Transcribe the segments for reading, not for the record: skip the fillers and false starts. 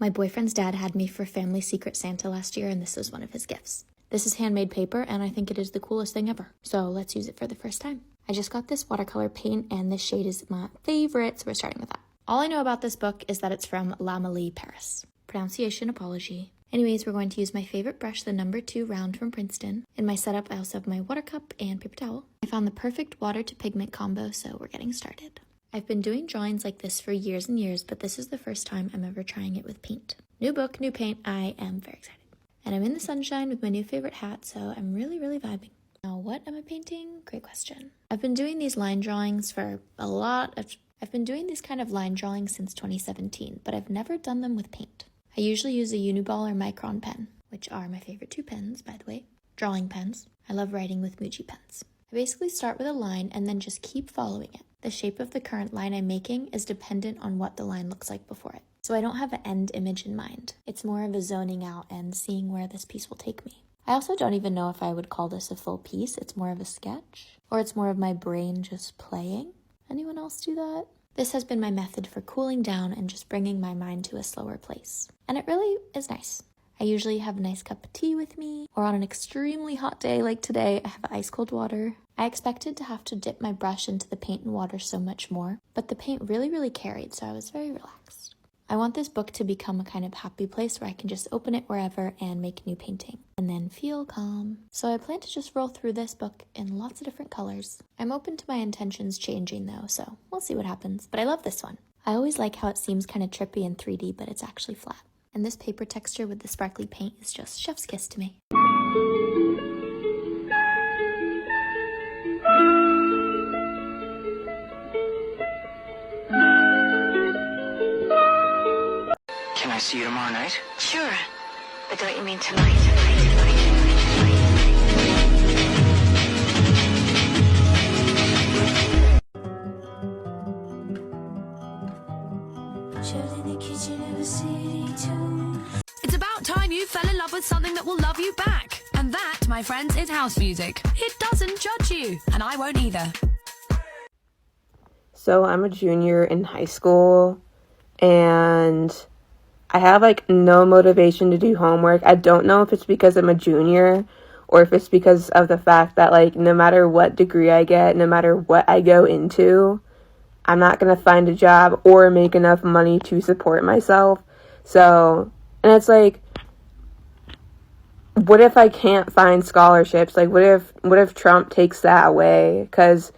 My boyfriend's dad had me for Family Secret Santa last year, and this was one of his gifts. This is handmade paper, and I think it is the coolest thing ever. So let's use it for the first time. I just got this watercolor paint, and this shade is my favorite, so we're starting with that. All I know about this book is that it's from L'Amélie, Paris. Pronunciation apology. Anyways, we're going to use my favorite brush, the number 2 round from Princeton. In my setup, I also have my water cup and paper towel. I found the perfect water to pigment combo, so we're getting started. I've been doing drawings like this for years and years, but this is the first time I'm ever trying it with paint. New book, new paint. I am very excited. And I'm in the sunshine with my new favorite hat, so I'm really vibing. Now, what am I painting? Great question. I've been doing these line drawings for I've been doing these kind of line drawings since 2017, but I've never done them with paint. I usually use a Uniball or Micron pen, which are my favorite 2 pens, by the way. Drawing pens. I love writing with Muji pens. I basically start with a line and then just keep following it. The shape of the current line I'm making is dependent on what the line looks like before it. So I don't have an end image in mind. It's more of a zoning out and seeing where this piece will take me. I also don't even know if I would call this a full piece. It's more of a sketch, or it's more of my brain just playing. Anyone else do that? This has been my method for cooling down and just bringing my mind to a slower place. And it really is nice. I usually have a nice cup of tea with me, or on an extremely hot day like today, I have ice cold water. I expected to have to dip my brush into the paint and water so much more, but the paint really carried, so I was very relaxed. I want this book to become a kind of happy place where I can just open it wherever and make new painting, and then feel calm. So I plan to just roll through this book in lots of different colors. I'm open to my intentions changing though, so we'll see what happens, but I love this one. I always like how it seems kind of trippy and 3D, but it's actually flat. And this paper texture with the sparkly paint is just chef's kiss to me. Can I see you tomorrow night? Sure, but don't you mean tonight? It's about time you fell in love with something that will love you back. And that, my friends, is house music. It doesn't judge you, and I won't either. So I'm a junior in high school, and I have no motivation to do homework. I don't know if it's because I'm a junior or if it's because of the fact that no matter what degree I get, no matter what I go into, I'm not going to find a job or make enough money to support myself. So, and it's what if I can't find scholarships? What if Trump takes that away? Because,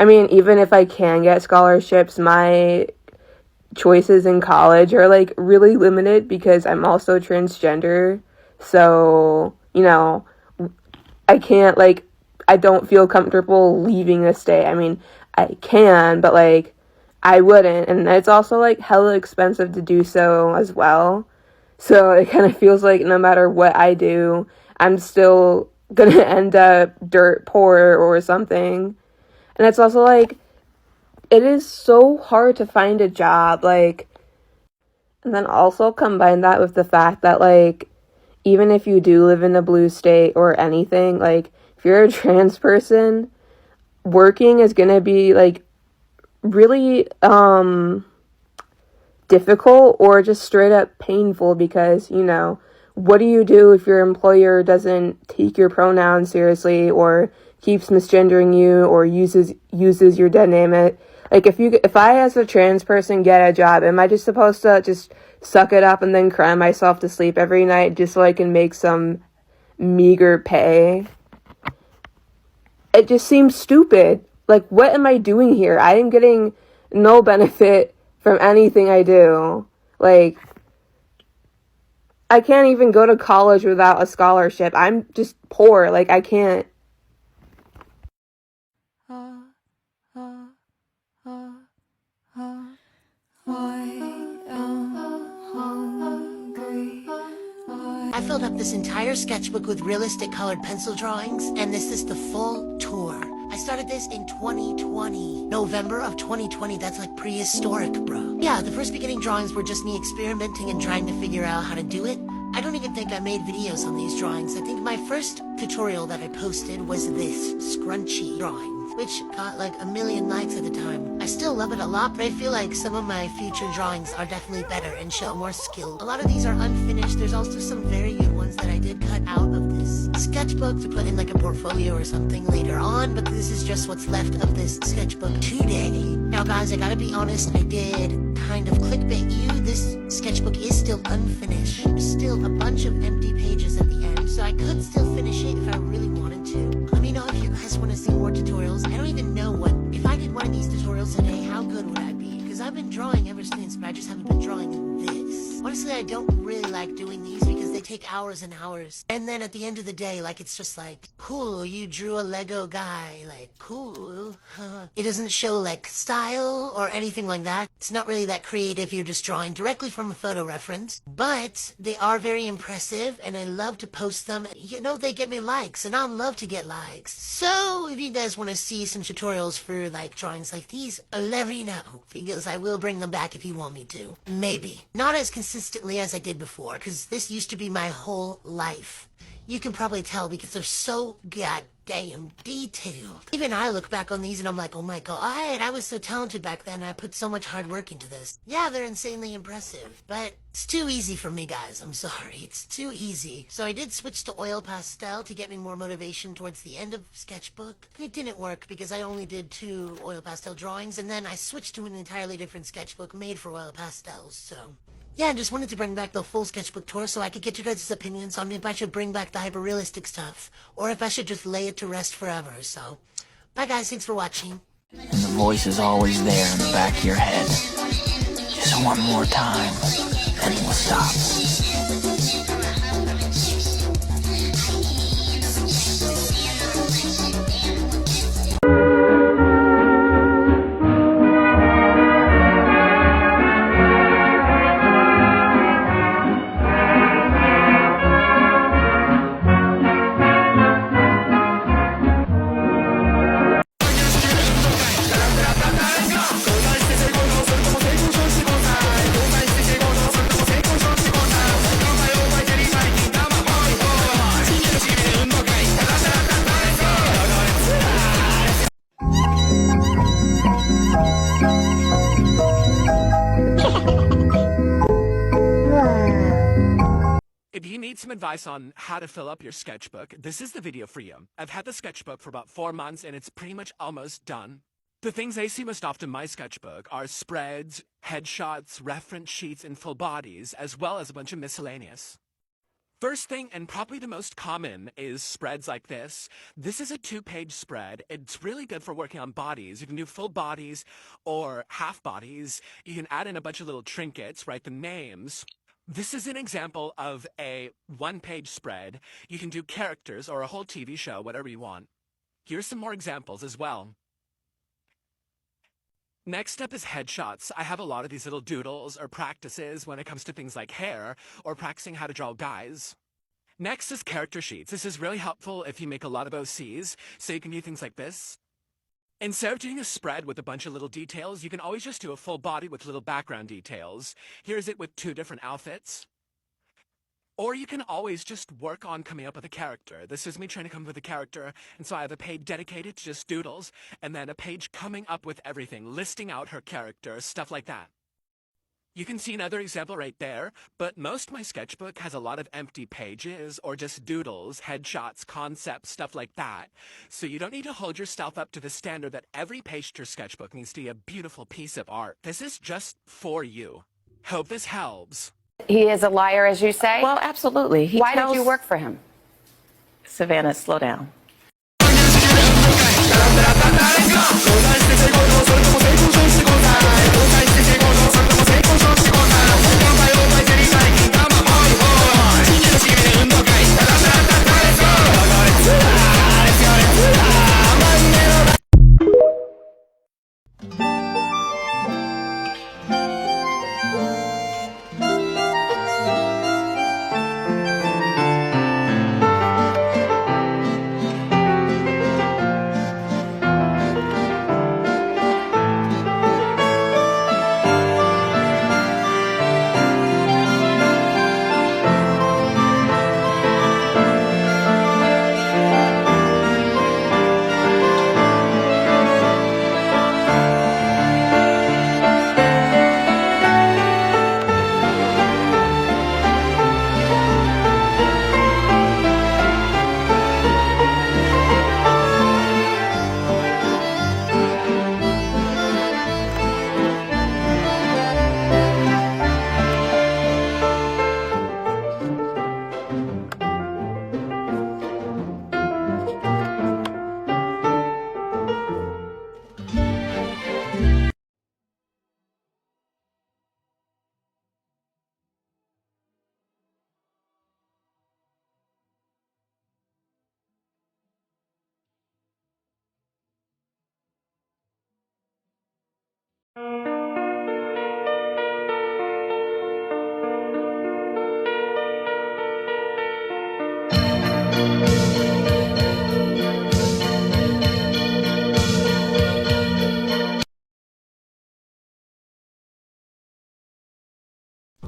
even if I can get scholarships, my choices in college are really limited because I'm also transgender. So, I can't I don't feel comfortable leaving this state. I can, but I wouldn't, and it's also hella expensive to do so as well. So it kind of feels no matter what I do, I'm still gonna end up dirt poor or something. And it's also it is so hard to find a job, and then also combine that with the fact that even if you do live in a blue state or anything, if you're a trans person, working is gonna be really difficult or just straight up painful because what do you do if your employer doesn't take your pronouns seriously or keeps misgendering you or uses your dead name? If I as a trans person get a job, am I just supposed to just suck it up and then cry myself to sleep every night just so I can make some meager pay? It just seems stupid. What am I doing here? I am getting no benefit from anything I do. I can't even go to college without a scholarship. I'm just poor. I can't. I filled up this entire sketchbook with realistic colored pencil drawings, and this is the full tour. I started this in 2020. November of 2020, that's prehistoric, bro. Yeah, the first beginning drawings were just me experimenting and trying to figure out how to do it, I don't even think I made videos on these drawings. I think my first tutorial that I posted was this scrunchy drawing, which got like 1 million likes at the time. I still love it a lot, but I feel like some of my future drawings are definitely better and show more skill. A lot of these are unfinished. There's also some very good ones that I did cut out of this sketchbook to put in like a portfolio or something later on, but this is just what's left of this sketchbook today. Now guys, I gotta be honest, I did kind of clickbait you. This sketchbook is still unfinished. There's still a bunch of empty pages at the end, so I could still finish it if I really wanted to. Let me know if you guys want to see more tutorials. I don't even know if I did one of these tutorials today, how good would I be? Because I've been drawing ever since, but I just haven't been drawing this. Honestly, I don't really like doing these because they take hours and hours. And then at the end of the day, like, it's just like, cool, you drew a Lego guy, like, cool. It doesn't show, like, style or anything like that. It's not really that creative. You're just drawing directly from a photo reference. But they are very impressive, and I love to post them. You know, they get me likes, and I love to get likes. So, if you guys want to see some tutorials for, like, drawings like these, let me know, because I will bring them back if you want me to. Maybe. Not as consistently as I did before, because this used to be my whole life. You can probably tell because they're so goddamn detailed. Even I look back on these and I'm like, oh my god, I was so talented back then. I put so much hard work into this. Yeah, they're insanely impressive, but it's too easy for me, guys. I'm sorry. It's too easy. So I did switch to oil pastel to get me more motivation towards the end of sketchbook. It didn't work because I only did 2 oil pastel drawings, and then I switched to an entirely different sketchbook made for oil pastels, so... yeah, I just wanted to bring back the full sketchbook tour so I could get your guys' opinions on if I should bring back the hyper-realistic stuff, or if I should just lay it to rest forever, so... bye guys, thanks for watching. And the voice is always there in the back of your head. Just one more time, and it will stop. If you need some advice on how to fill up your sketchbook, this is the video for you. I've had the sketchbook for about 4 months and it's pretty much almost done. The things I see most often in my sketchbook are spreads, headshots, reference sheets, and full bodies, as well as a bunch of miscellaneous. First thing, and probably the most common, is spreads like this. This is a 2-page spread. It's really good for working on bodies. You can do full bodies or half bodies. You can add in a bunch of little trinkets, write the names. This is an example of a 1-page spread. You can do characters or a whole TV show, whatever you want. Here's some more examples as well. Next up is headshots. I have a lot of these little doodles or practices when it comes to things like hair or practicing how to draw guys. Next is character sheets. This is really helpful if you make a lot of OCs, so you can do things like this. Instead of doing a spread with a bunch of little details, you can always just do a full body with little background details. Here's it with 2 different outfits. Or you can always just work on coming up with a character. This is me trying to come up with a character, and so I have a page dedicated to just doodles, and then a page coming up with everything, listing out her character, stuff like that. You can see another example right there, but most of my sketchbook has a lot of empty pages or just doodles, headshots, concepts, stuff like that. So you don't need to hold yourself up to the standard that every page to your sketchbook needs to be a beautiful piece of art. This is just for you. Hope this helps. He is a liar, as you say? Well, absolutely. Why did you work for him? Savannah, slow down.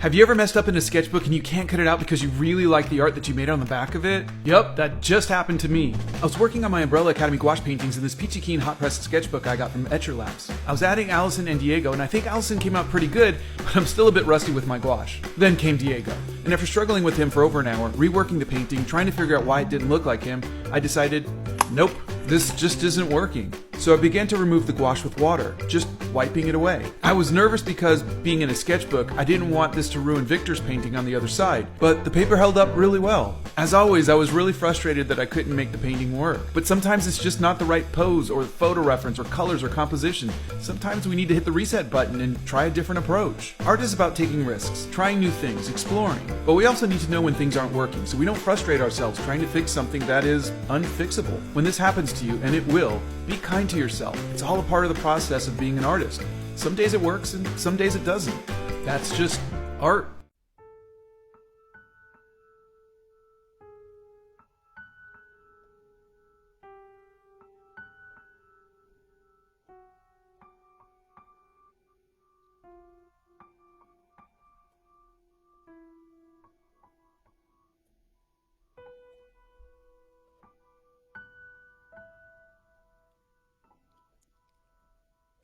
Have you ever messed up in a sketchbook and you can't cut it out because you really like the art that you made on the back of it? Yup, that just happened to me. I was working on my Umbrella Academy gouache paintings in this peachy keen hot pressed sketchbook I got from Etcher Labs. I was adding Allison and Diego, and I think Allison came out pretty good, but I'm still a bit rusty with my gouache. Then came Diego, and after struggling with him for over an hour, reworking the painting, trying to figure out why it didn't look like him, I decided, nope, this just isn't working. So I began to remove the gouache with water, just wiping it away. I was nervous because, being in a sketchbook, I didn't want this to ruin Victor's painting on the other side, but the paper held up really well. As always, I was really frustrated that I couldn't make the painting work. But sometimes it's just not the right pose, or photo reference, or colors, or composition. Sometimes we need to hit the reset button and try a different approach. Art is about taking risks, trying new things, exploring. But we also need to know when things aren't working, so we don't frustrate ourselves trying to fix something that is unfixable. When this happens to you, and it will, be kind to yourself. It's all a part of the process of being an artist. Some days it works and some days it doesn't. That's just art.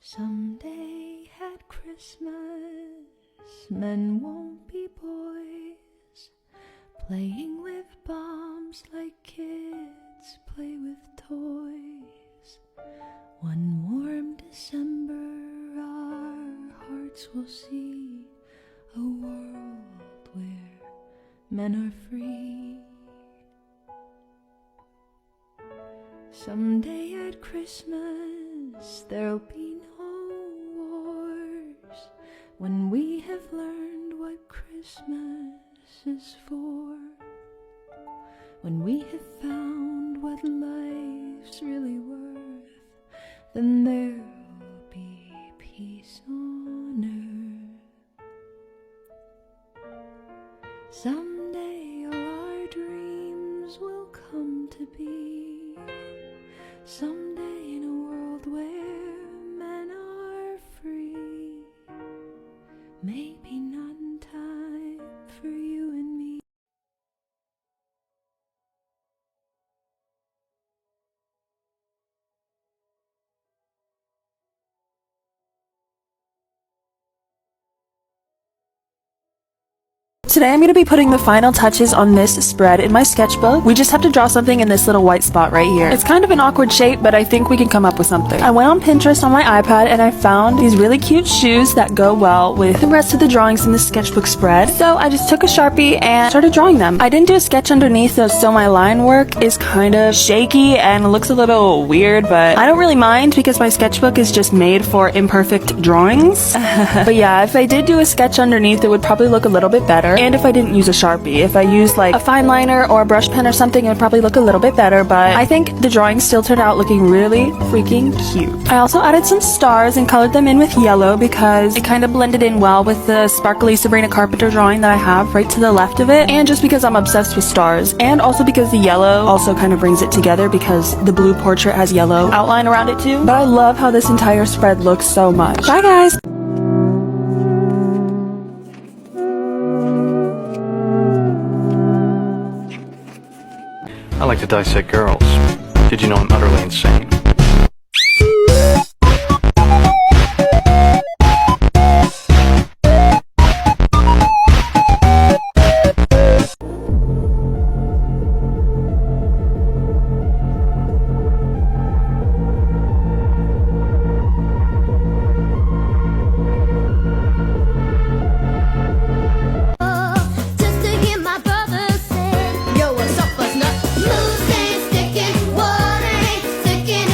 Someday at Christmas, men won't be boys, playing with bombs like kids play with toys. One warm December, our hearts will see a world where men are free. Someday at Christmas, there'll be no wars, when we have learned what Christmas is for, when we have found what life's really worth, then there'll be peace on earth. Someday all our dreams will come to be, someday in a world where men are free. Maybe not in time for you and me. Today I'm going to be putting the final touches on this spread in my sketchbook. We just have to draw something in this little white spot right here. It's kind of an awkward shape, but I think we can come up with something. I went on Pinterest on my iPad and I found these really cute shoes that go well with the rest of the drawings in the sketchbook spread. So I just took a Sharpie and started drawing them. I didn't do a sketch underneath though, so my line work is kind of shaky and looks a little weird, but I don't really mind because my sketchbook is just made for imperfect drawings. But yeah, if I did do a sketch underneath, it would probably look a little bit better. And if I didn't use a Sharpie, if I used like a fine liner or a brush pen or something, it would probably look a little bit better, but I think the drawings still turned out looking really freaking cute. I also added some stars and colored them in with yellow because it kind of blended in well with the sparkly Sabrina Carpenter drawing that I have right to the left of it, and just because I'm obsessed with stars, and also because the yellow also kind of brings it together because the blue portrait has yellow outline around it too. But I love how this entire spread looks so much. Bye guys! I like to dissect girls. Did you know I'm utterly insane? Yo, what's up, Buzznut? Who's ain't sticking? What ain't sticking?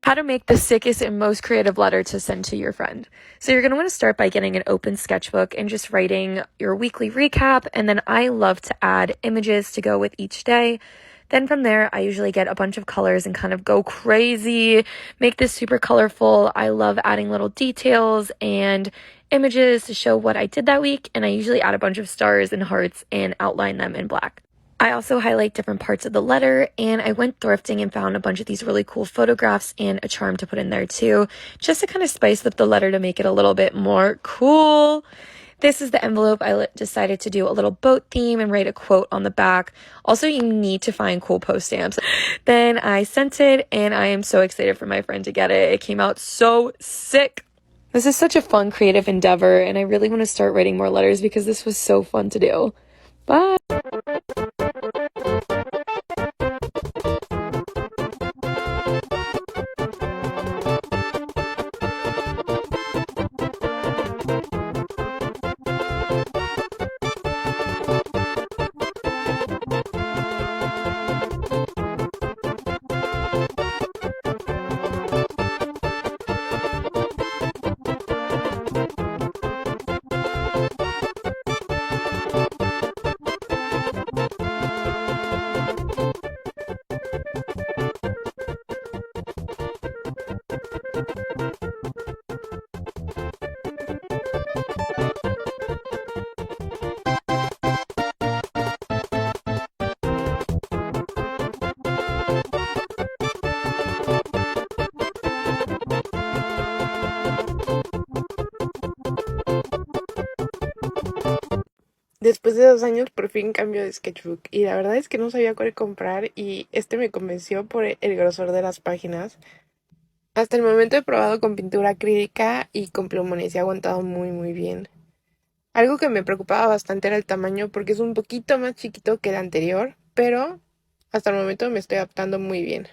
How to make the sickest and most creative letter to send to your friend. So you're going to want to start by getting an open sketchbook and just writing your weekly recap. And then I love to add images to go with each day. Then from there, I usually get a bunch of colors and kind of go crazy, make this super colorful. I love adding little details and images to show what I did that week. And I usually add a bunch of stars and hearts and outline them in black. I also highlight different parts of the letter, and I went thrifting and found a bunch of these really cool photographs and a charm to put in there too, just to kind of spice up the letter to make it a little bit more cool. This is the envelope. I decided to do a little boat theme and write a quote on the back. Also, you need to find cool post stamps. Then I sent it, and I am so excited for my friend to get it. It came out so sick. This is such a fun, creative endeavor, and I really want to start writing more letters because this was so fun to do. Bye! Después de 2 años por fin cambio de sketchbook y la verdad es que no sabía cuál comprar y este me convenció por el grosor de las páginas. Hasta el momento he probado con pintura acrílica y con plumones y ha aguantado muy bien. Algo que me preocupaba bastante era el tamaño porque es un poquito más chiquito que el anterior, pero hasta el momento me estoy adaptando muy bien.